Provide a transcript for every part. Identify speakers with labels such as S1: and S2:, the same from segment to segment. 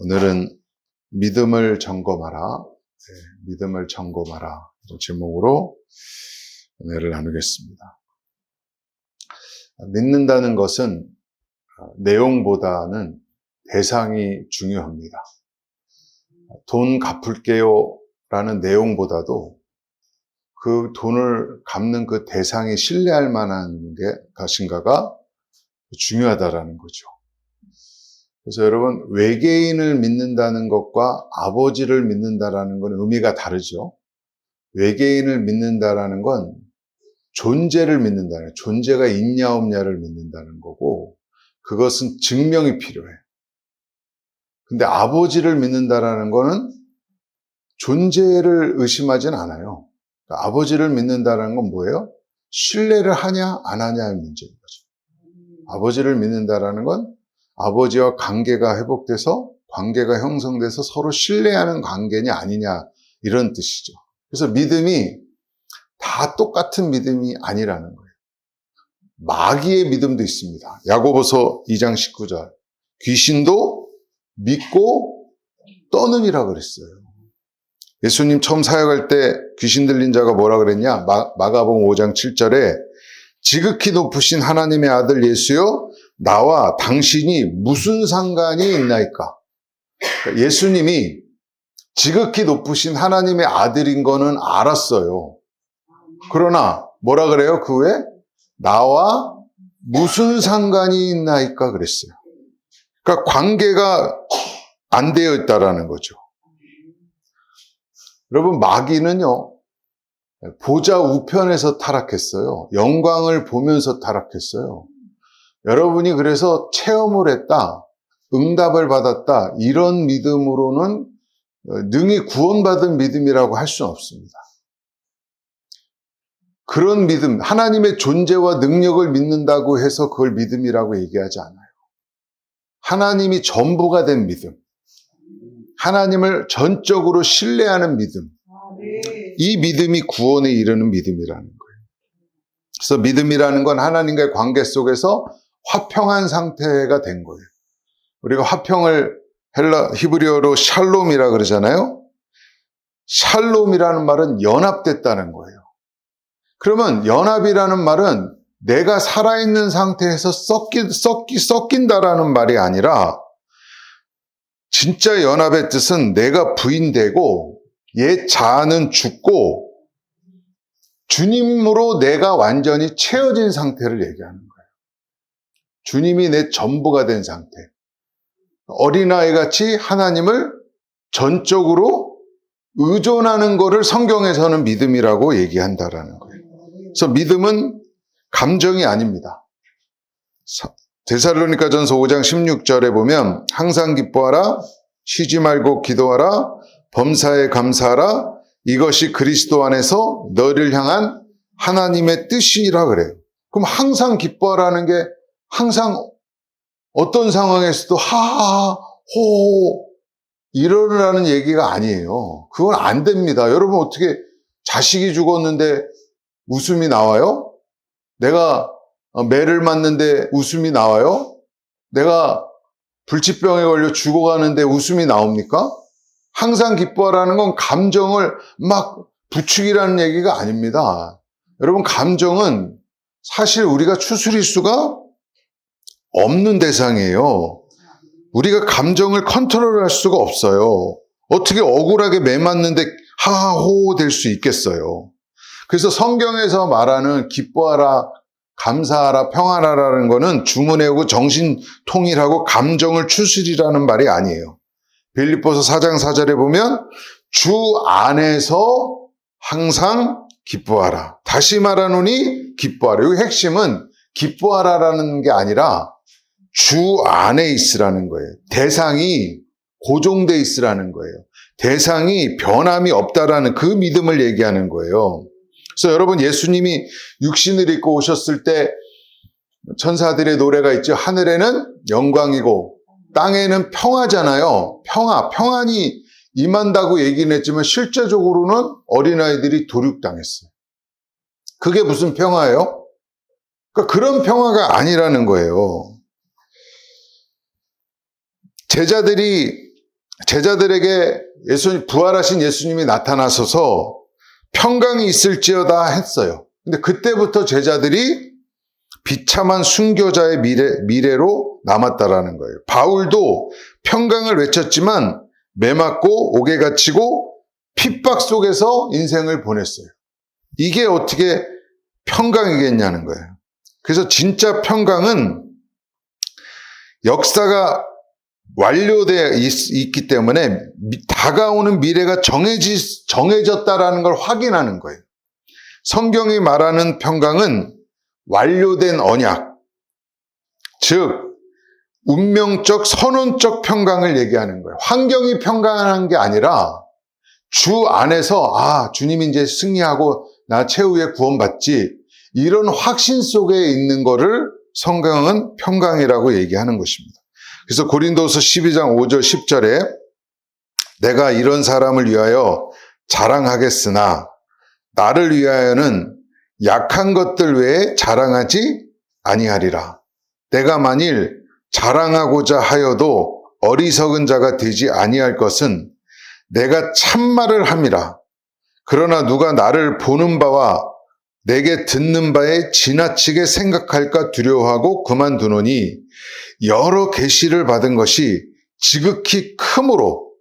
S1: 오늘은 믿음을 점검하라. 믿음을 점검하라. 제목으로 은혜를 나누겠습니다. 믿는다는 것은 내용보다는 대상이 중요합니다. 돈 갚을게요 라는 내용보다도 그 돈을 갚는 그 대상이 신뢰할 만한 것인가가 중요하다라는 거죠. 그래서 여러분, 외계인을 믿는다는 것과 아버지를 믿는다라는 건 의미가 다르죠. 외계인을 믿는다라는 건 존재를 믿는다는, 존재가 있냐 없냐를 믿는다는 거고, 그것은 증명이 필요해. 근데 아버지를 믿는다라는 거는 존재를 의심하진 않아요. 그러니까 아버지를 믿는다라는 건 뭐예요? 신뢰를 하냐 안 하냐의 문제인 거죠. 아버지를 믿는다라는 건 아버지와 관계가 회복돼서, 관계가 형성돼서 서로 신뢰하는 관계냐 아니냐, 이런 뜻이죠. 그래서 믿음이 다 똑같은 믿음이 아니라는 거예요. 마귀의 믿음도 있습니다. 야고보서 2장 19절. 귀신도 믿고 떠느니라 그랬어요. 예수님 처음 사역할 때 귀신 들린 자가 뭐라 그랬냐? 마가복음 5장 7절에 지극히 높으신 하나님의 아들 예수여, 나와 당신이 무슨 상관이 있나이까? 예수님이 지극히 높으신 하나님의 아들인 거는 알았어요. 그러나 뭐라 그래요? 그 후에 나와 무슨 상관이 있나이까 그랬어요. 그러니까 관계가 안 되어 있다라는 거죠. 여러분, 마귀는요, 보좌 우편에서 타락했어요. 영광을 보면서 타락했어요. 여러분이 그래서 체험을 했다, 응답을 받았다, 이런 믿음으로는 능히 구원받은 믿음이라고 할 수는 없습니다. 그런 믿음, 하나님의 존재와 능력을 믿는다고 해서 그걸 믿음이라고 얘기하지 않아요. 하나님이 전부가 된 믿음, 하나님을 전적으로 신뢰하는 믿음, 이 믿음이 구원에 이르는 믿음이라는 거예요. 그래서 믿음이라는 건 하나님과의 관계 속에서 화평한 상태가 된 거예요. 우리가 화평을 히브리어로 샬롬이라 그러잖아요. 샬롬이라는 말은 연합됐다는 거예요. 그러면 연합이라는 말은 내가 살아있는 상태에서 섞인다라는 말이 아니라, 진짜 연합의 뜻은 내가 부인되고 옛 자아는 죽고 주님으로 내가 완전히 채워진 상태를 얘기하는 거예요. 주님이 내 전부가 된 상태. 어린아이같이 하나님을 전적으로 의존하는 것을 성경에서는 믿음이라고 얘기한다라는 거예요. 그래서 믿음은 감정이 아닙니다. 데살로니가전서 5장 16절에 보면 항상 기뻐하라, 쉬지 말고 기도하라, 범사에 감사하라, 이것이 그리스도 안에서 너를 향한 하나님의 뜻이라 그래요. 그럼 항상 기뻐하라는 게 항상 어떤 상황에서도 하하, 호호 이러라는 얘기가 아니에요. 그건 안 됩니다. 여러분, 어떻게 자식이 죽었는데 웃음이 나와요? 내가 매를 맞는데 웃음이 나와요? 내가 불치병에 걸려 죽어가는데 웃음이 나옵니까? 항상 기뻐하라는 건 감정을 막 부추기라는 얘기가 아닙니다. 여러분, 감정은 사실 우리가 추스릴 수가 없는 대상이에요. 우리가 감정을 컨트롤할 수가 없어요. 어떻게 억울하게 매 맞는데 하하호호 될 수 있겠어요. 그래서 성경에서 말하는 기뻐하라, 감사하라, 평안하라는 거는 주문해오고 정신통일하고 감정을 추스리라는 말이 아니에요. 빌립보서 4장 4절에 보면 주 안에서 항상 기뻐하라. 다시 말하노니 기뻐하라. 여기 핵심은 기뻐하라라는 게 아니라 주 안에 있으라는 거예요. 대상이 고정돼 있으라는 거예요. 대상이 변함이 없다라는 그 믿음을 얘기하는 거예요. 그래서 여러분, 예수님이 육신을 입고 오셨을 때 천사들의 노래가 있죠. 하늘에는 영광이고 땅에는 평화잖아요. 평안이 임한다고 얘기는 했지만 실제적으로는 어린아이들이 도륙당했어요. 그게 무슨 평화예요? 그러니까 그런 평화가 아니라는 거예요. 제자들이 제자들에게 부활하신 예수님이 나타나셔서 평강이 있을지어다 했어요. 근데 그때부터 제자들이 비참한 순교자의 미래로 남았다라는 거예요. 바울도 평강을 외쳤지만 매맞고 옥에 갇히고 핍박 속에서 인생을 보냈어요. 이게 어떻게 평강이겠냐는 거예요. 그래서 진짜 평강은 역사가 완료되어 있기 때문에 다가오는 미래가 정해졌다라는 걸 확인하는 거예요. 성경이 말하는 평강은 완료된 언약, 즉 운명적 선언적 평강을 얘기하는 거예요. 환경이 평강한 게 아니라 주 안에서 주님이 이제 승리하고 나 최후에 구원받지, 이런 확신 속에 있는 거를 성경은 평강이라고 얘기하는 것입니다. 그래서 고린도서 12장 5절 10절에 내가 이런 사람을 위하여 자랑하겠으나 나를 위하여는 약한 것들 외에 자랑하지 아니하리라. 내가 만일 자랑하고자 하여도 어리석은 자가 되지 아니할 것은 내가 참말을 함이라. 그러나 누가 나를 보는 바와 내게 듣는 바에 지나치게 생각할까 두려워하고 그만두노니 여러 계시를 받은 것이 지극히 크므로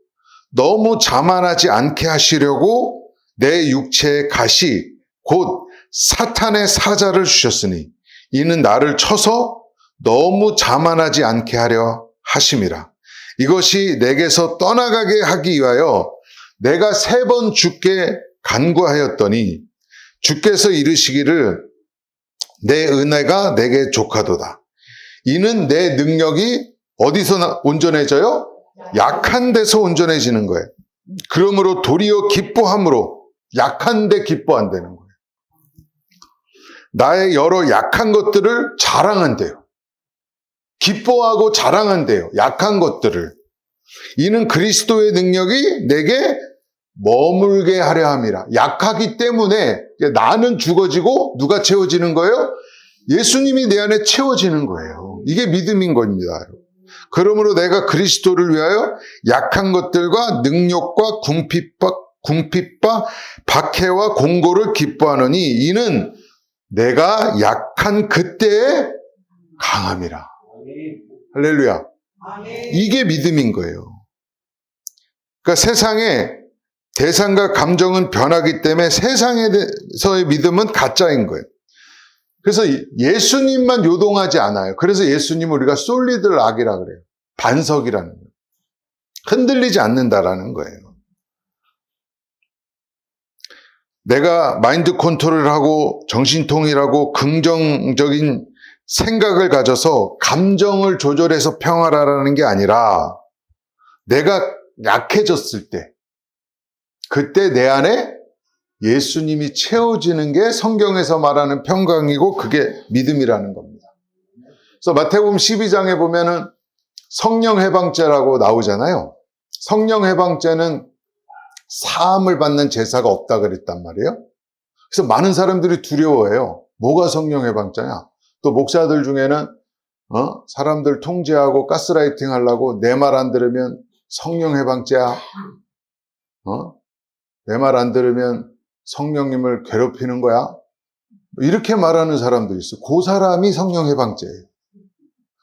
S1: 너무 자만하지 않게 하시려고 내 육체의 가시 곧 사탄의 사자를 주셨으니 이는 나를 쳐서 너무 자만하지 않게 하려 하심이라. 이것이 내게서 떠나가게 하기 위하여 내가 3번 주께 간구하였더니 주께서 이르시기를 내 은혜가 내게 족하도다. 이는 내 능력이 어디서 온전해져요? 약한 데서 온전해지는 거예요. 그러므로 도리어 기뻐함으로 약한데 기뻐한다는 거예요. 나의 여러 약한 것들을 자랑한대요. 기뻐하고 자랑한대요. 약한 것들을. 이는 그리스도의 능력이 내게 머물게 하려 함이라. 약하기 때문에 나는 죽어지고 누가 채워지는 거예요? 예수님이 내 안에 채워지는 거예요. 이게 믿음인 겁니다. 그러므로 내가 그리스도를 위하여 약한 것들과 능력과 궁핍과 박해와 공고를 기뻐하노니 이는 내가 약한 그때에 강함이라. 할렐루야. 이게 믿음인 거예요. 그러니까 세상에 대상과 감정은 변하기 때문에 세상에서의 믿음은 가짜인 거예요. 그래서 예수님만 요동하지 않아요. 그래서 예수님을 우리가 솔리드 락이라 그래요. 반석이라는 거예요. 흔들리지 않는다라는 거예요. 내가 마인드 컨트롤을 하고 정신통일하고 긍정적인 생각을 가져서 감정을 조절해서 평화라는 게 아니라 내가 약해졌을 때 그때 내 안에 예수님이 채워지는 게 성경에서 말하는 평강이고 그게 믿음이라는 겁니다. 그래서 마태복음 12장에 보면은 성령 해방죄라고 나오잖아요. 성령 해방죄는 사함을 받는 제사가 없다 그랬단 말이에요. 그래서 많은 사람들이 두려워해요. 뭐가 성령 해방죄냐? 또 목사들 중에는 사람들 통제하고 가스라이팅 하려고 내 말 안 들으면 성령 해방죄야. 내 말 안 들으면 성령님을 괴롭히는 거야. 이렇게 말하는 사람도 있어요. 그 사람이 성령 해방죄예요.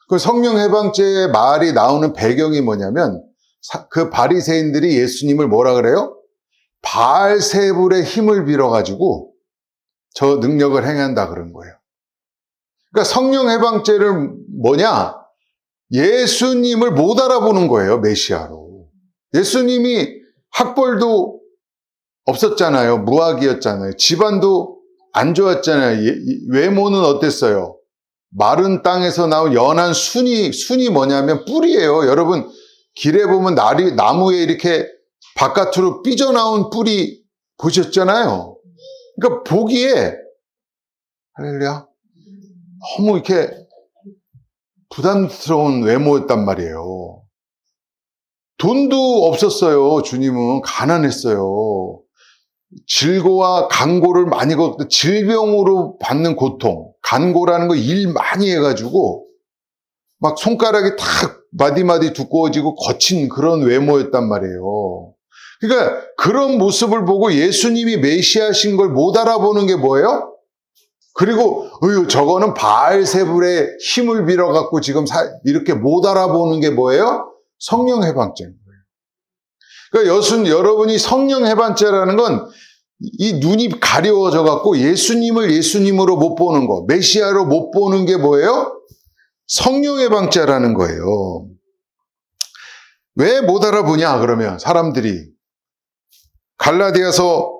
S1: 그 성령 해방죄의 말이 나오는 배경이 뭐냐면 그 바리새인들이 예수님을 뭐라 그래요? 바알세불의 힘을 빌어가지고 저 능력을 행한다 그런 거예요. 그러니까 성령 해방죄를 뭐냐? 예수님을 못 알아보는 거예요. 메시아로. 예수님이 학벌도 없었잖아요. 무학이었잖아요. 집안도 안 좋았잖아요. 외모는 어땠어요? 마른 땅에서 나온 연한 순이 뭐냐면 뿔이에요. 여러분 길에 보면 나무에 이렇게 바깥으로 삐져나온 뿔이 보셨잖아요. 그러니까 보기에 할렐루야 너무 이렇게 부담스러운 외모였단 말이에요. 돈도 없었어요. 주님은 가난했어요. 질고와 간고를 많이 겪고 질병으로 받는 고통, 간고라는 거 일 많이 해가지고 막 손가락이 탁 마디마디 두꺼워지고 거친 그런 외모였단 말이에요. 그러니까 그런 모습을 보고 예수님이 메시아신 걸 못 알아보는 게 뭐예요? 그리고 저거는 바알세불의 힘을 빌어갖고 지금 이렇게 못 알아보는 게 뭐예요? 성령 해방죄인 거예요. 그러니까 여러분이 성령 해방죄라는 건 이 눈이 가려워져 갖고 예수님을 예수님으로 못 보는 거, 메시아로 못 보는 게 뭐예요? 성령 해방죄라는 거예요. 왜 못 알아보냐 그러면 사람들이 갈라디아서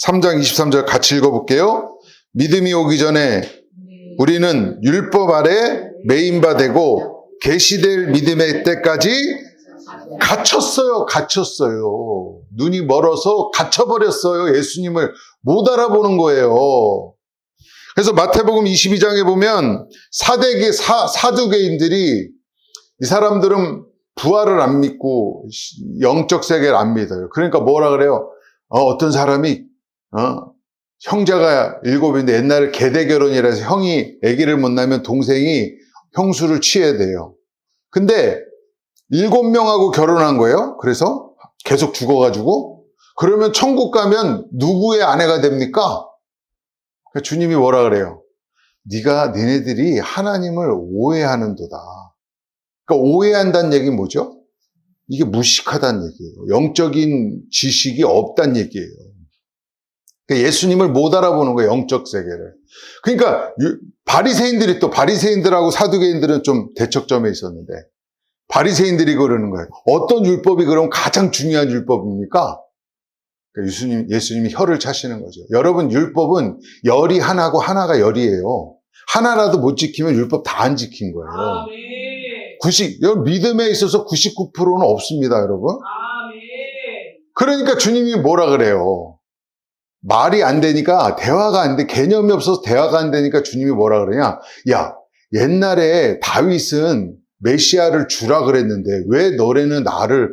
S1: 3장 23절 같이 읽어볼게요. 믿음이 오기 전에 우리는 율법 아래 매인바 되고 계시될 믿음의 때까지 갇혔어요. 눈이 멀어서 갇혀버렸어요. 예수님을 못 알아보는 거예요. 그래서 마태복음 22장에 보면 사두개인들이 이 사람들은 부활을 안 믿고 영적 세계를 안 믿어요. 그러니까 뭐라 그래요? 어떤 사람이 형제가 7인데 옛날에 계대 결혼이라서 형이 아기를 못 낳으면 동생이 형수를 취해야 돼요. 근데 7명하고 결혼한 거예요. 그래서 계속 죽어가지고 그러면 천국 가면 누구의 아내가 됩니까? 주님이 뭐라 그래요? 니네들이 하나님을 오해하는도다. 그러니까 오해한다는 얘기는 뭐죠? 이게 무식하다는 얘기예요. 영적인 지식이 없다는 얘기예요. 그러니까 예수님을 못 알아보는 거예요. 영적 세계를. 그러니까 바리새인들하고 사두개인들은 좀 대척점에 있었는데 바리새인들이 그러는 거예요. 어떤 율법이 그럼 가장 중요한 율법입니까? 그러니까 예수님이 혀를 차시는 거죠. 여러분, 율법은 열이 하나고 하나가 열이에요. 하나라도 못 지키면 율법 다 안 지킨 거예요. 믿음에 있어서 99%는 없습니다, 여러분. 그러니까 주님이 뭐라 그래요? 말이 안 되니까 대화가 안 돼. 개념이 없어서 대화가 안 되니까 주님이 뭐라 그러냐? 야, 옛날에 다윗은 메시아를 주라 그랬는데 왜 너네는 나를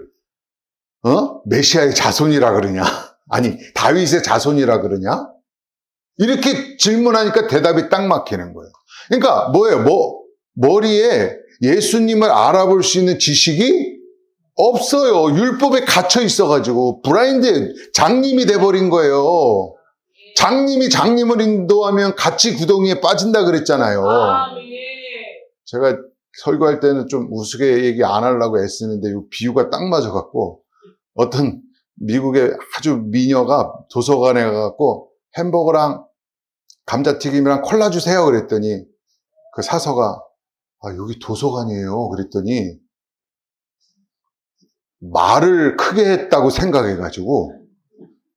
S1: 메시아의 자손이라 그러냐? 아니, 다윗의 자손이라 그러냐? 이렇게 질문하니까 대답이 딱 막히는 거예요. 그러니까 뭐예요? 머리에 예수님을 알아볼 수 있는 지식이 없어요. 율법에 갇혀 있어가지고 블라인드 장님이 돼버린 거예요. 장님이 장님을 인도하면 같이 구덩이에 빠진다 그랬잖아요. 제가 설교할 때는 좀 우스개 얘기 안 하려고 애쓰는데 이 비유가 딱 맞아갖고 어떤 미국의 아주 미녀가 도서관에 가갖고 햄버거랑 감자튀김이랑 콜라 주세요 그랬더니 그 사서가 여기 도서관이에요 그랬더니 말을 크게 했다고 생각해가지고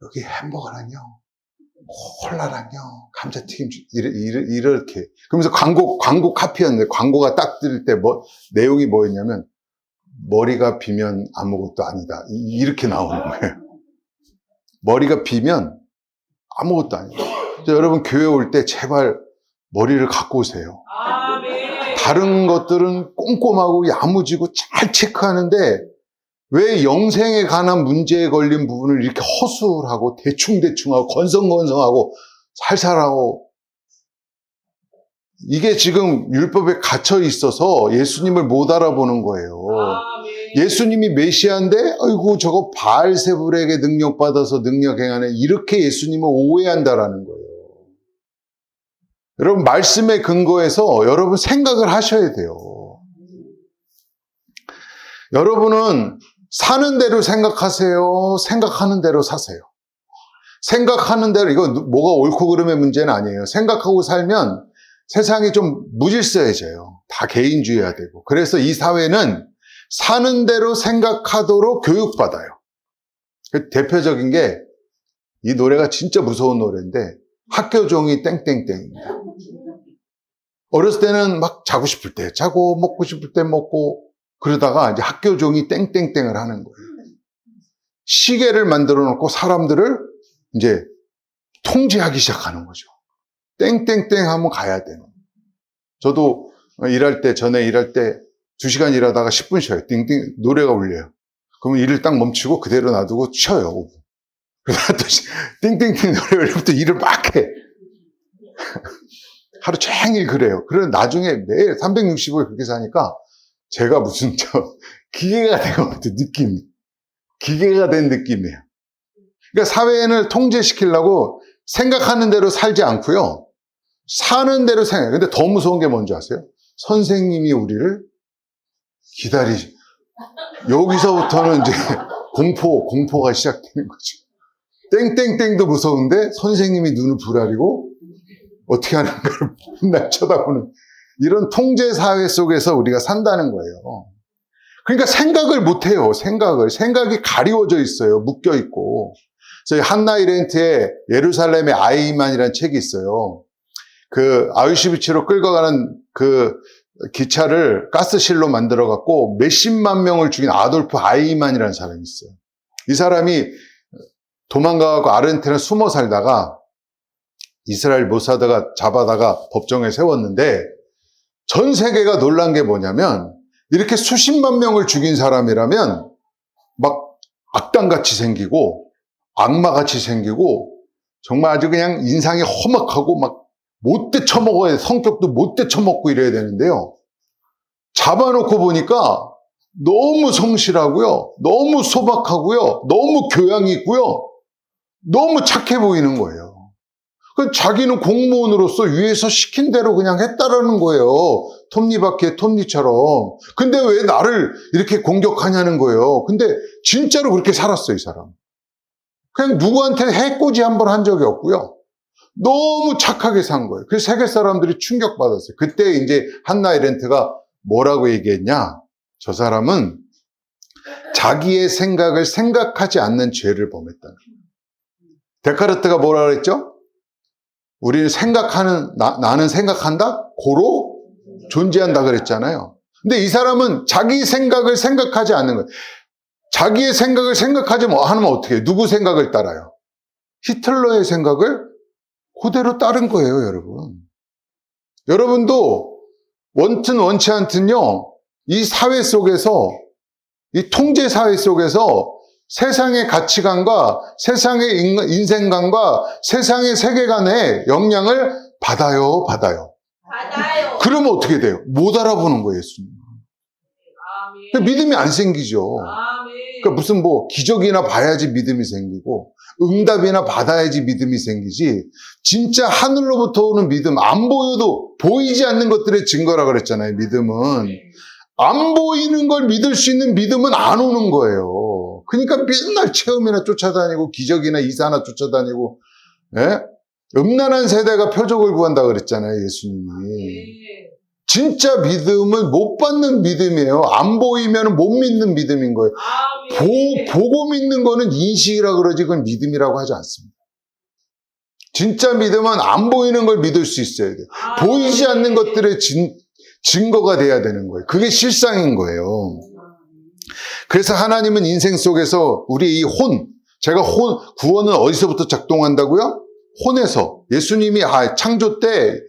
S1: 여기 햄버거랑요 콜라랑요 감자튀김 이렇게 그러면서 광고 카피였는데 광고가 딱 뜰 때 내용이 뭐였냐면 머리가 비면 아무것도 아니다 이렇게 나오는 거예요. 머리가 비면 아무것도 아니다. 여러분 교회 올 때 제발 머리를 갖고 오세요. 다른 것들은 꼼꼼하고 야무지고 잘 체크하는데 왜 영생에 관한 문제에 걸린 부분을 이렇게 허술하고 대충하고 건성건성하고 살살하고 이게 지금 율법에 갇혀 있어서 예수님을 못 알아보는 거예요. 예수님이 메시아인데 아이고 저거 바알세불에게 능력받아서 능력 행하네 이렇게 예수님을 오해한다라는 거예요. 여러분 말씀에 근거해서 여러분 생각을 하셔야 돼요. 여러분은 사는 대로 생각하세요. 생각하는 대로 사세요. 생각하는 대로 이거 뭐가 옳고 그름의 문제는 아니에요. 생각하고 살면 세상이 좀 무질서해져요. 다 개인주의해야 되고. 그래서 이 사회는 사는 대로 생각하도록 교육받아요. 대표적인 게 이 노래가 진짜 무서운 노래인데 학교 종이 땡땡땡입니다. 어렸을 때는 막 자고 싶을 때 자고 먹고 싶을 때 먹고 그러다가 이제 학교 종이 땡땡땡을 하는 거예요. 시계를 만들어 놓고 사람들을 이제 통제하기 시작하는 거죠. 땡땡땡 하면 가야 되는. 저도 전에 일할 때 2시간 일하다가 10분 쉬어요. 띵띵 노래가 울려요. 그러면 일을 딱 멈추고 그대로 놔두고 쉬어요. 5분. 그러다 또 띵띵띵 노래 울리면 일을 막 해. 하루 종일 그래요. 그래서 나중에 매일 365일 그렇게 사니까 제가 무슨 기계가 된 것 같아요. 느낌이. 기계가 된 느낌이에요. 그러니까 사회인을 통제시키려고 생각하는 대로 살지 않고요. 사는 대로 생각해요. 근데 더 무서운 게 뭔지 아세요? 선생님이 우리를 여기서부터는 이제 공포가 시작되는 거죠. 땡땡땡도 무서운데 선생님이 눈을 부라리고 어떻게 하는가를 맨날 쳐다보는 이런 통제사회 속에서 우리가 산다는 거예요. 그러니까 생각을 못해요. 생각이 가리워져 있어요. 묶여있고. 저희 한나 이렌트의 예루살렘의 아이만이라는 책이 있어요. 그 아우슈비츠로 끌고 가는 그 기차를 가스실로 만들어갖고 몇십만 명을 죽인 아돌프 아이만이라는 사람이 있어요. 이 사람이 도망가고 아르헨티나에 숨어 살다가 이스라엘 모사드가 잡아다가 법정에 세웠는데 전 세계가 놀란 게 뭐냐면 이렇게 수십만 명을 죽인 사람이라면 막 악당같이 생기고 악마같이 생기고 정말 아주 그냥 인상이 험악하고 막 못돼 처먹어야 돼. 성격도 못돼 처먹고 이래야 되는데요. 잡아놓고 보니까 너무 성실하고요. 너무 소박하고요. 너무 교양이 있고요. 너무 착해 보이는 거예요. 자기는 공무원으로서 위에서 시킨 대로 그냥 했다라는 거예요. 톱니바퀴의 톱니처럼. 근데 왜 나를 이렇게 공격하냐는 거예요. 근데 진짜로 그렇게 살았어요, 이 사람. 그냥 누구한테 해코지 한 번 한 적이 없고요. 너무 착하게 산 거예요. 그래서 세계 사람들이 충격받았어요. 그때 이제 한나 이렌트가 뭐라고 얘기했냐? 저 사람은 자기의 생각을 생각하지 않는 죄를 범했다는 거예요. 데카르트가 뭐라 그랬죠? 우리는 나는 생각한다? 고로 존재한다 그랬잖아요. 근데 이 사람은 자기 생각을 생각하지 않는 거예요. 자기의 생각을 생각하지 않으면 어떻게 해요? 누구 생각을 따라요? 히틀러의 생각을 그대로 따른 거예요, 여러분. 여러분도 원튼 원치 않든요, 이 사회 속에서, 이 통제 사회 속에서 세상의 가치관과 세상의 인생관과 세상의 세계관에 영향을 받아요. 그러면 어떻게 돼요? 못 알아보는 거예요, 예수님. 믿음이 안 생기죠. 그러니까 무슨 기적이나 봐야지 믿음이 생기고 응답이나 받아야지 믿음이 생기지, 진짜 하늘로부터 오는 믿음, 안 보여도 보이지 않는 것들의 증거라 그랬잖아요. 믿음은 안 보이는 걸 믿을 수 있는 믿음은 안 오는 거예요. 그러니까 맨날 체험이나 쫓아다니고 기적이나 이사나 쫓아다니고, 예? 음란한 세대가 표적을 구한다 그랬잖아요, 예수님이. 진짜 믿음은 못 받는 믿음이에요. 안 보이면 못 믿는 믿음인 거예요. 보고 믿는 거는 인식이라 그러지 그건 믿음이라고 하지 않습니다. 진짜 믿음은 안 보이는 걸 믿을 수 있어야 돼요. 보이지 않는 것들의 증거가 돼야 되는 거예요. 그게 실상인 거예요. 그래서 하나님은 인생 속에서 우리 이 제가 구원은 어디서부터 작동한다고요? 혼에서. 예수님이 창조 때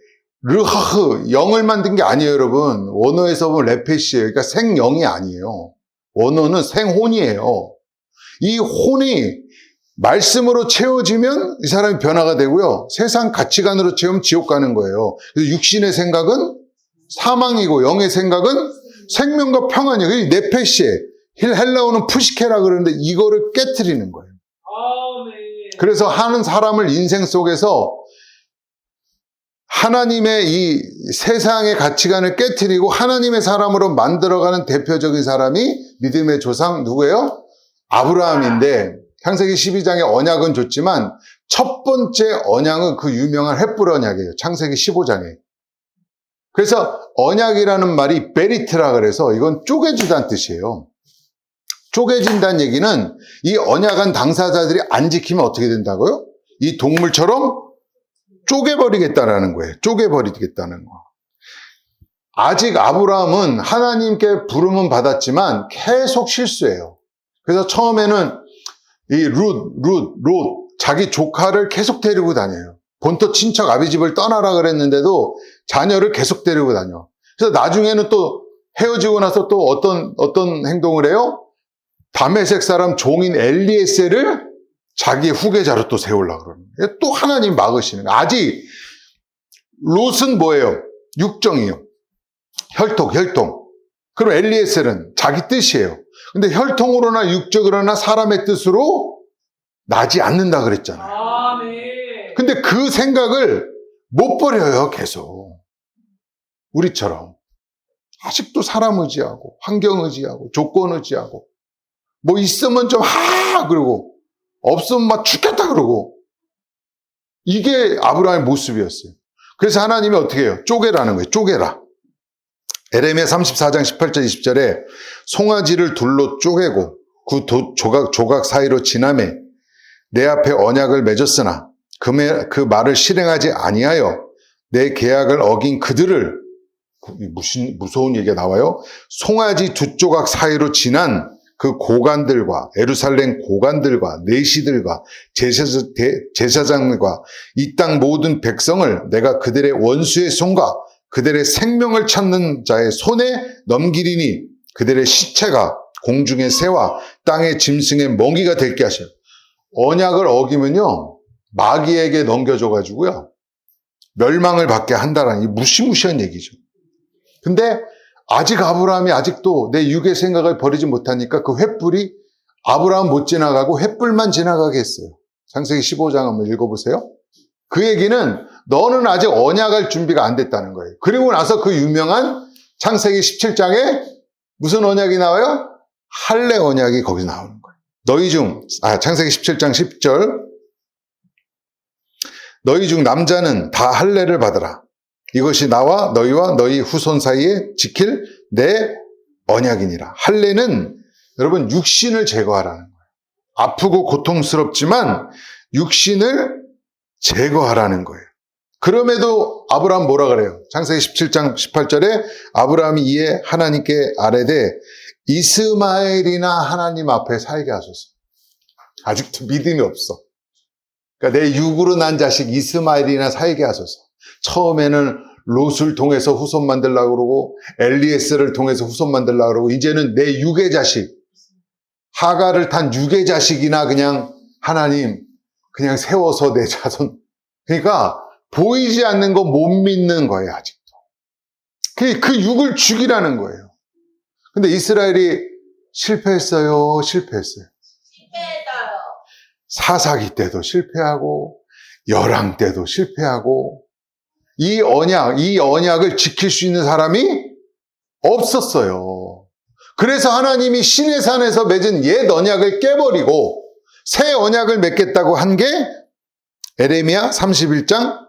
S1: 르하흐, 영을 만든 게 아니에요, 여러분. 원어에서 보면 레페시예요. 그러니까 생영이 아니에요. 원어는 생혼이에요. 이 혼이 말씀으로 채워지면 이 사람이 변화가 되고요. 세상 가치관으로 채우면 지옥 가는 거예요. 그래서 육신의 생각은 사망이고 영의 생각은 생명과 평안이에요. 네페시에, 헬라어는 푸시케라 그러는데 이거를 깨트리는 거예요. 그래서 하는 사람을 인생 속에서 하나님의 이 세상의 가치관을 깨트리고 하나님의 사람으로 만들어가는 대표적인 사람이 믿음의 조상 누구예요? 아브라함인데 창세기 12장에 언약은 줬지만 첫 번째 언약은 그 유명한 횃불 언약이에요. 창세기 15장에. 그래서 언약이라는 말이 베리트라 그래서 이건 쪼개주다는 뜻이에요. 쪼개진다는 얘기는 이 언약한 당사자들이 안 지키면 어떻게 된다고요? 이 동물처럼 쪼개버리겠다라는 거예요. 쪼개버리겠다는 거. 아직 아브라함은 하나님께 부름은 받았지만 계속 실수해요. 그래서 처음에는 이 롯, 자기 조카를 계속 데리고 다녀요. 본토 친척 아비집을 떠나라 그랬는데도 자녀를 계속 데리고 다녀. 그래서 나중에는 또 헤어지고 나서 또 어떤 행동을 해요? 다메섹 사람 종인 엘리에셀을 자기의 후계자로 또 세우려고 그러는 거예요. 또 하나님 막으시는 거예요. 아직 롯은 뭐예요? 육정이요. 혈통. 그럼 엘리에셀은 자기 뜻이에요. 근데 혈통으로나 육적으로나 사람의 뜻으로 나지 않는다 그랬잖아요.
S2: 아멘.
S1: 근데 그 생각을 못 버려요, 계속. 우리처럼. 아직도 사람 의지하고, 환경 의지하고, 조건 의지하고, 뭐 있으면 좀 그러고, 없으면 막 죽겠다 그러고. 이게 아브라함의 모습이었어요. 그래서 하나님이 어떻게 해요? 쪼개라는 거예요. 쪼개라. 에레미야 34장 18절 20절에 송아지를 둘로 쪼개고 그 조각 사이로 지나매 내 앞에 언약을 맺었으나 그 말을 실행하지 아니하여 내 계약을 어긴 그들을, 무서운 얘기가 나와요. 송아지 두 조각 사이로 지난 그 고관들과 예루살렘 고관들과 내시들과 제사장들과 이 땅 모든 백성을 내가 그들의 원수의 손과 그들의 생명을 찾는 자의 손에 넘기리니 그들의 시체가 공중의 새와 땅의 짐승의 멍이가 될게 하셔요. 언약을 어기면요, 마귀에게 넘겨줘가지고요, 멸망을 받게 한다라는 이 무시무시한 얘기죠. 근데 아직 아브라함이 아직도 내 육의 생각을 버리지 못하니까 그 횃불이 아브라함 못 지나가고 횃불만 지나가게 했어요. 창세기 15장 한번 읽어보세요. 그 얘기는 너는 아직 언약할 준비가 안 됐다는 거예요. 그리고 나서 그 유명한 창세기 17장에 무슨 언약이 나와요? 할례 언약이 거기서 나오는 거예요. 창세기 17장 10절. 너희 중 남자는 다 할례를 받으라. 이것이 나와 너희와 너희 후손 사이에 지킬 내 언약이니라. 할례는 여러분 육신을 제거하라는 거예요. 아프고 고통스럽지만 육신을 제거하라는 거예요. 그럼에도 아브라함 뭐라 그래요? 창세기 17장 18절에 아브라함이 이에 하나님께 아뢰되 이스마엘이나 하나님 앞에 살게 하소서. 아직도 믿음이 없어. 그러니까 내 육으로 난 자식 이스마엘이나 살게 하소서. 처음에는 롯을 통해서 후손 만들려고 그러고 엘리에스를 통해서 후손 만들려고 그러고 이제는 내 육의 자식, 하가를 탄 육의 자식이나 그냥 하나님 그냥 세워서 내 자손. 그러니까 보이지 않는 거 못 믿는 거예요, 아직도. 그 육을 죽이라는 거예요. 근데 이스라엘이 실패했어요.
S2: 실패했어요.
S1: 사사기 때도 실패하고 열왕 때도 실패하고 이 언약을 지킬 수 있는 사람이 없었어요. 그래서 하나님이 시내산에서 맺은 옛 언약을 깨버리고 새 언약을 맺겠다고 한 게 에레미야 31장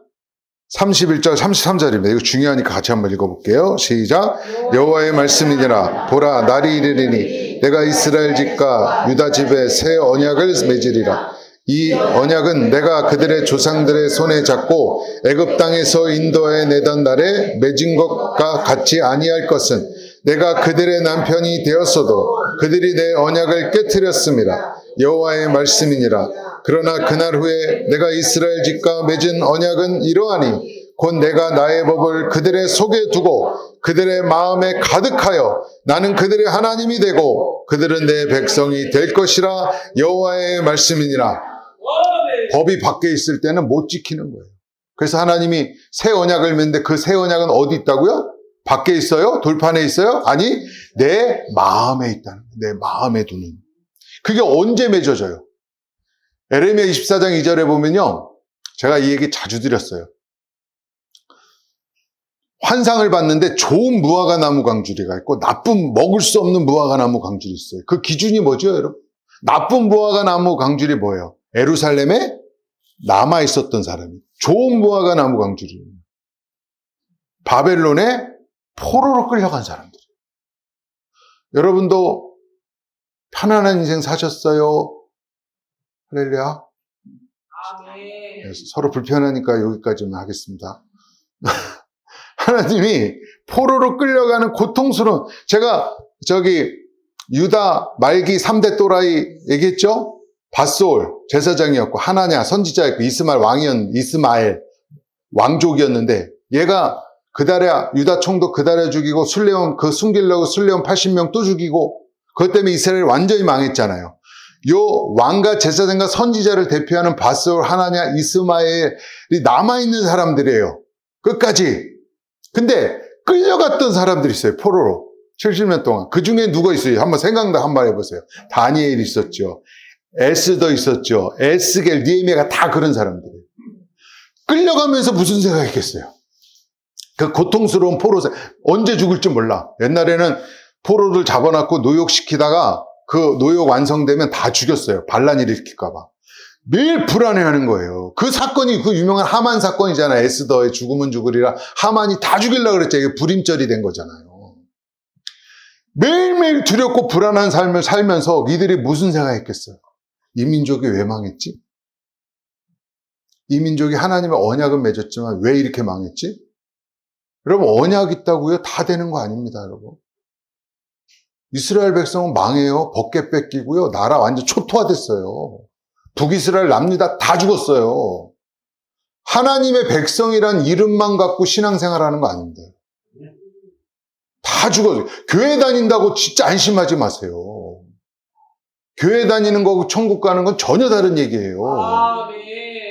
S1: 31절 33절입니다. 이거 중요하니까 같이 한번 읽어볼게요. 시작. 여호와의 말씀이니라. 보라, 날이 이르리니 내가 이스라엘 집과 유다 집에 새 언약을 맺으리라. 이 언약은 내가 그들의 조상들의 손에 잡고 애굽 땅에서 인도해 내던 날에 맺은 것과 같이 아니할 것은 내가 그들의 남편이 되었어도 그들이 내 언약을 깨트렸습니다. 여호와의 말씀이니라. 그러나 그날 후에 내가 이스라엘 집과 맺은 언약은 이러하니 곧 내가 나의 법을 그들의 속에 두고 그들의 마음에 가득하여 나는 그들의 하나님이 되고 그들은 내 백성이 될 것이라. 여호와의 말씀이니라. 법이 밖에 있을 때는 못 지키는 거예요. 그래서 하나님이 새 언약을 맺는데 그 새 언약은 어디 있다고요? 밖에 있어요? 돌판에 있어요? 아니, 내 마음에 있다는 거예요. 내 마음에 두는. 그게 언제 맺어져요? 에레미야 24장 2절에 보면요, 제가 이 얘기 자주 드렸어요. 환상을 봤는데 좋은 무화과 나무 광주리가 있고 나쁜 먹을 수 없는 무화과 나무 광주리 있어요. 그 기준이 뭐죠, 여러분? 나쁜 무화과 나무 광주리 뭐예요? 예루살렘에 남아 있었던 사람이. 좋은 무화과 나무 광주리. 바벨론에 포로로 끌려간 사람들. 여러분도 편안한 인생 사셨어요? 할렐루야.
S2: 아멘.
S1: 서로 불편하니까 여기까지만 하겠습니다. 하나님이 포로로 끌려가는 고통스러운, 제가 유다 말기 3대 또라이 얘기했죠? 밧솔 제사장이었고 하나냐 선지자였고 이스마엘 왕족이었는데 얘가 유다 총독 그달에 죽이고 그 숨기려고 술레온 80명 또 죽이고 그것 때문에 이스라엘 완전히 망했잖아요. 요 왕과 제사장과 선지자를 대표하는 밧솔, 하나냐, 이스마엘이 남아있는 사람들이에요. 끝까지. 근데 끌려갔던 사람들이 있어요, 포로로. 70년 동안. 그 중에 누가 있어요? 한번 생각나 한번 해보세요. 다니엘 있었죠. 에스더 있었죠. 에스겔, 니에미야가 다 그런 사람들이에요. 끌려가면서 무슨 생각했겠어요? 그 고통스러운 포로생, 언제 죽을지 몰라. 옛날에는 포로들 잡아놨고 노역시키다가 그 노역 완성되면 다 죽였어요. 반란 일으킬까봐. 매일 불안해하는 거예요. 그 사건이 그 유명한 하만 사건이잖아요. 에스더의 죽으면 죽으리라. 하만이 다 죽이려고 그랬죠. 이게 불임절이 된 거잖아요. 매일매일 두렵고 불안한 삶을 살면서 이들이 무슨 생각했겠어요? 이 민족이 왜 망했지? 이 민족이 하나님의 언약은 맺었지만 왜 이렇게 망했지? 여러분, 언약 있다고요? 다 되는 거 아닙니다, 여러분. 이스라엘 백성은 망해요. 법궤 뺏기고요. 나라 완전 초토화됐어요. 북이스라엘 납니다. 다 죽었어요. 하나님의 백성이란 이름만 갖고 신앙생활하는 거 아닙니다. 다 죽어요. 교회 다닌다고 진짜 안심하지 마세요. 교회 다니는 거고 천국 가는 건 전혀 다른 얘기예요.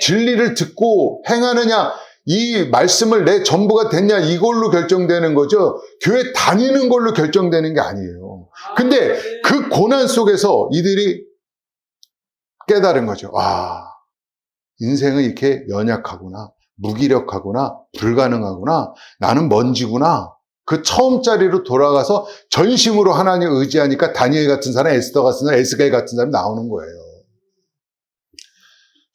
S1: 진리를 듣고 행하느냐, 이 말씀을 내 전부가 됐냐, 이걸로 결정되는 거죠. 교회 다니는 걸로 결정되는 게 아니에요. 근데 그 고난 속에서 이들이 깨달은 거죠. 아, 인생은 이렇게 연약하구나, 무기력하구나, 불가능하구나, 나는 먼지구나. 그 처음 자리로 돌아가서 전심으로 하나님을 의지하니까 다니엘 같은 사람, 에스더 같은 사람, 에스겔 같은 사람이 나오는 거예요.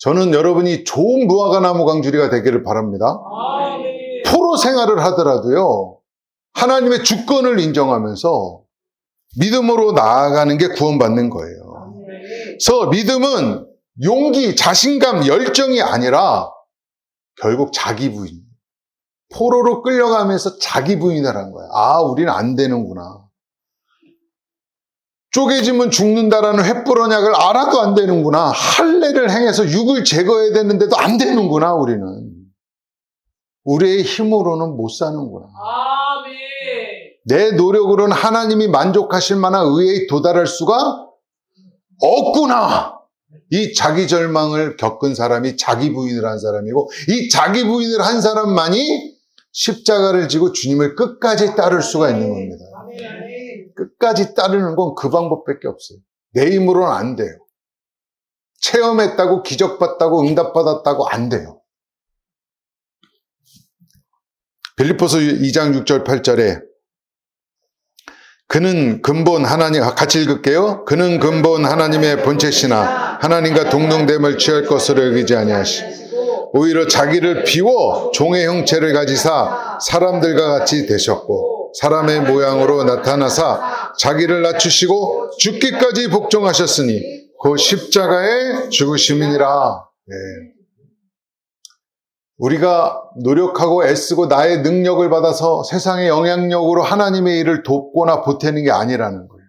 S1: 저는 여러분이 좋은 무화과 나무 강주리가 되기를 바랍니다. 포로 생활을 하더라도요, 하나님의 주권을 인정하면서 믿음으로 나아가는 게 구원받는 거예요. 그래서 믿음은 용기, 자신감, 열정이 아니라 결국 자기 부인. 포로로 끌려가면서 자기 부인을 한 거야. 아, 우리는 안 되는구나. 쪼개지면 죽는다라는 횃불 언약을 알아도 안 되는구나. 할례를 행해서 육을 제거해야 되는데도 안 되는구나, 우리는. 우리의 힘으로는 못 사는구나. 내 노력으로는 하나님이 만족하실 만한 의에 도달할 수가 없구나. 이 자기 절망을 겪은 사람이 자기 부인을 한 사람이고, 이 자기 부인을 한 사람만이 십자가를 지고 주님을 끝까지 따를 수가 있는 겁니다. 끝까지 따르는 건 그 방법밖에 없어요. 내 힘으로는 안 돼요. 체험했다고, 기적봤다고, 응답받았다고 안 돼요. 빌립보서 2장 6절 8절에 그는 근본 하나님, 같이 읽을게요. 그는 근본 하나님의 본체시나 하나님과 동등됨을 취할 것으로 여기지 아니하시 오히려 자기를 비워 종의 형체를 가지사 사람들과 같이 되셨고 사람의 모양으로 나타나사 자기를 낮추시고 죽기까지 복종하셨으니 그 십자가의 죽으심이니라. 네. 우리가 노력하고 애쓰고 나의 능력을 받아서 세상의 영향력으로 하나님의 일을 돕거나 보태는 게 아니라는 거예요.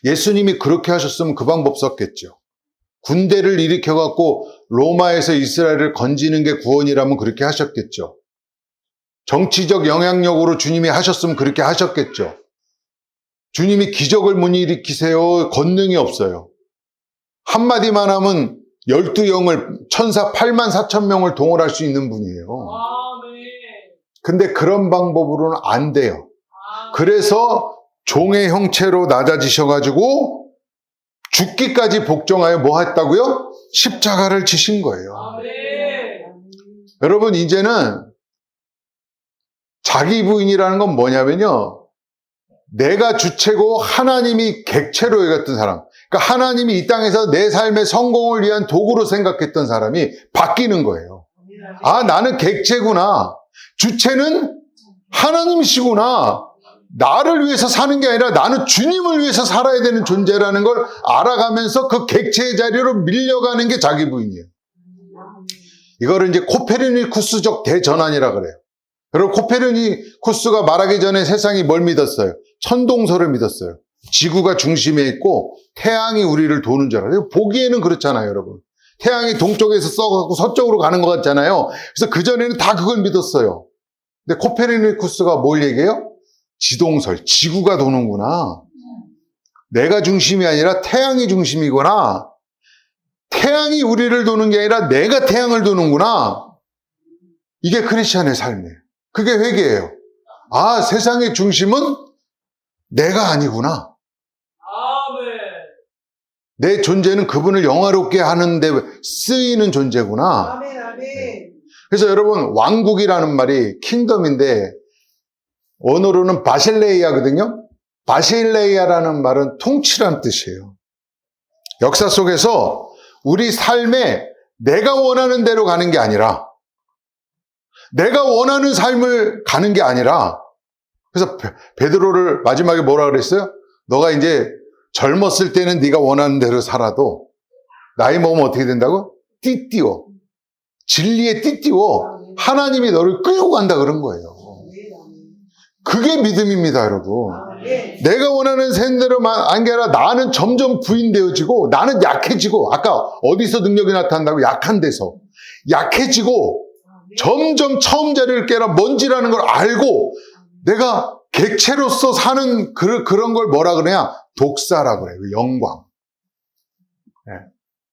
S1: 예수님이 그렇게 하셨으면 그 방법 썼겠죠. 군대를 일으켜갖고 로마에서 이스라엘을 건지는 게 구원이라면 그렇게 하셨겠죠. 정치적 영향력으로 주님이 하셨으면 그렇게 하셨겠죠. 주님이 기적을 못 일으키세요. 권능이 없어요. 한마디만 하면 12영을 천사 8만 4천 명을 동원할 수 있는 분이에요. 근데 그런 방법으로는 안 돼요. 그래서 종의 형체로 낮아지셔가지고 죽기까지 복종하여 뭐 했다고요? 십자가를 지신 거예요. 여러분, 이제는 자기 부인이라는 건 뭐냐면요, 내가 주체고 하나님이 객체로 여겼던 사람, 그러니까 하나님이 이 땅에서 내 삶의 성공을 위한 도구로 생각했던 사람이 바뀌는 거예요. 아, 나는 객체구나. 주체는 하나님이시구나. 나를 위해서 사는 게 아니라 나는 주님을 위해서 살아야 되는 존재라는 걸 알아가면서 그 객체의 자리로 밀려가는 게 자기 부인이에요. 이거를 이제 코페르니쿠스적 대전환이라 그래요. 여러분, 코페르니쿠스가 말하기 전에 세상이 뭘 믿었어요? 천동설을 믿었어요. 지구가 중심에 있고 태양이 우리를 도는 줄 알아요. 보기에는 그렇잖아요, 여러분. 태양이 동쪽에서 써갖고 서쪽으로 가는 것 같잖아요. 그래서 그전에는 다 그걸 믿었어요. 근데 코페르니쿠스가 뭘 얘기해요? 지동설, 지구가 도는구나. 내가 중심이 아니라 태양이 중심이구나. 태양이 우리를 도는 게 아니라 내가 태양을 도는구나. 이게 크리스찬의 삶이에요. 그게 회개예요. 아, 세상의 중심은 내가 아니구나.
S2: 아멘.
S1: 내 존재는 그분을 영화롭게 하는데 쓰이는 존재구나.
S3: 아멘, 아멘.
S1: 그래서 여러분, 왕국이라는 말이 킹덤인데 원어로는 바실레이아거든요. 바실레이아라는 말은 통치란 뜻이에요. 역사 속에서 우리 삶에 내가 원하는 대로 가는 게 아니라, 내가 원하는 삶을 가는 게 아니라, 그래서 베드로를 마지막에 뭐라 그랬어요? 너가 이제 젊었을 때는 네가 원하는 대로 살아도 나이 먹으면 어떻게 된다고? 띠띠워. 진리에 띠띠워. 하나님이 너를 끌고 간다 그런 거예요. 그게 믿음입니다, 여러분.
S3: 아멘.
S1: 내가 원하는 샌대로만 안 게 아니라 나는 점점 부인되어지고 나는 약해지고, 아까 어디서 능력이 나타난다고? 약한 데서 약해지고 점점 처음 자리를 깨라 먼지라는 걸 알고 내가 객체로서 사는 그런 걸 뭐라 그러냐? 독사라고 그래요. 영광. 네.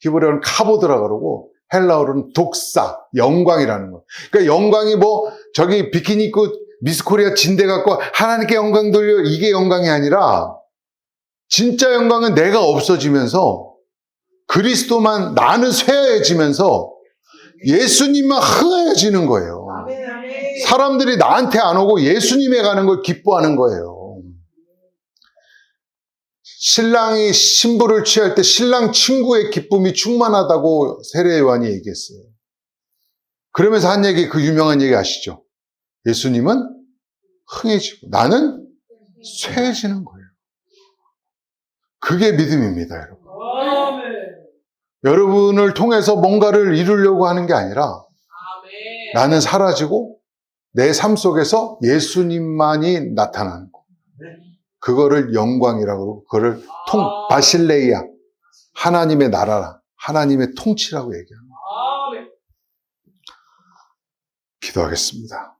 S1: 히브리어는 카보드라 그러고 헬라어로는 독사, 영광이라는 거. 그러니까 영광이 뭐 저기 비키니 입고 미스코리아 진대 갖고 하나님께 영광 돌려, 이게 영광이 아니라 진짜 영광은 내가 없어지면서 그리스도만, 나는 쇠해지면서 예수님만 흥해지는 거예요.
S3: 아멘, 아멘.
S1: 사람들이 나한테 안 오고 예수님에 가는 걸 기뻐하는 거예요. 신랑이 신부를 취할 때 신랑 친구의 기쁨이 충만하다고 세례 요한이 얘기했어요. 그러면서 한 얘기, 그 유명한 얘기 아시죠? 예수님은 흥해지고 나는 쇠해지는 거예요. 그게 믿음입니다, 여러분.
S2: 아멘.
S1: 여러분을 통해서 뭔가를 이루려고 하는 게 아니라
S2: 아멘.
S1: 나는 사라지고 내 삶 속에서 예수님만이 나타나는 거. 그거를 영광이라고 그러고, 그거를 바실레이아, 하나님의 나라라, 하나님의 통치라고 얘기합니다.
S2: 아멘.
S1: 기도하겠습니다.